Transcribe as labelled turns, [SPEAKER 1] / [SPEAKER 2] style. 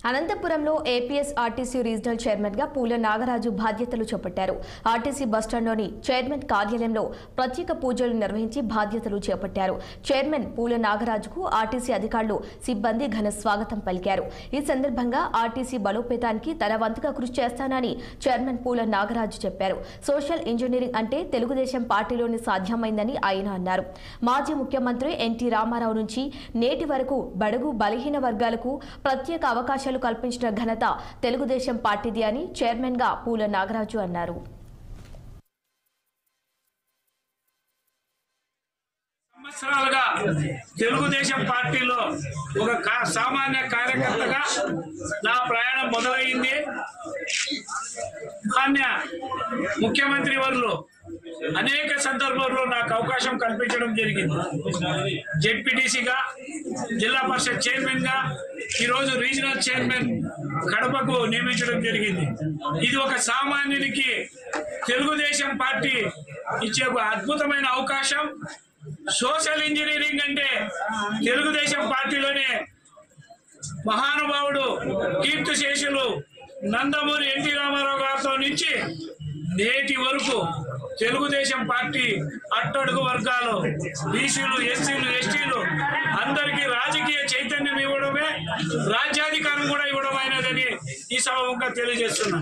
[SPEAKER 1] అనంతపురంలో APS RTC regional chairman గా పూల నాగరాజు బాధ్యతలు చేపట్టారు. ఆర్టీసీ బస్టాండ్లోని చైర్మన్ కార్యాలయంలో ప్రత్యేక పూజలు నిర్వహించి బాధ్యతలు చేపట్టారు. చైర్మన్ పూల నాగరాజుకు ఆర్టీసీ అధికారులు, సిబ్బంది ఘన స్వాగతం పలికారు. ఈ సందర్భంగా ఆర్టీసీ బలోపేతానికి తన వంతుగా కృషి చేస్తానని చైర్మన్ పూల నాగరాజు చెప్పారు. సోషల్ ఇంజనీరింగ్ అంటే తెలుగుదేశం పార్టీలోనే సాధ్యమైందని ఆయన అన్నారు. మాజీ ముఖ్యమంత్రి ఎన్టీ రామారావు నుంచి నేటి వరకు బడుగు బలహీన వర్గాలకు ప్రత్యేక అవకాశాలు కల్పించిన ఘనత తెలుగుదేశం పార్టీది అని చైర్మన్ గా పూల నాగరాజు అన్నారు.
[SPEAKER 2] సంవత్సరాలుగా తెలుగుదేశం పార్టీలో ఒక సామాన్య కార్యకర్తగా నా ప్రయాణం మొదలైంది. మాన్య ముఖ్యమంత్రి వర్యులు అనేక సందర్భాల్లో నాకు అవకాశం కల్పించడం జరిగింది. జెడ్పీటీసీగా, జిల్లా పరిషత్ చైర్మన్ గా, ఈరోజు రీజనల్ చైర్మన్ కడపకు నియమించడం జరిగింది. ఇది ఒక సామాన్యునికి తెలుగుదేశం పార్టీ ఇచ్చే ఒక అద్భుతమైన అవకాశం. సోషల్ ఇంజనీరింగ్ అంటే తెలుగుదేశం పార్టీలోనే మహానుభావుడు కీర్తిశేషులు నందమూరి ఎన్టీ రామారావు గారితో నుంచి నేటి వరకు తెలుగుదేశం పార్టీ అట్టడుగు వర్గాలు, బీసీలు, ఎస్సీలు, ఎస్టీలు అందరికీ రాజకీయ చైతన్యం ఇవ్వడమే, రాజ్యాధికారం కూడా ఇవ్వడం అయినదని ఈ సభముగా తెలియజేస్తున్నా.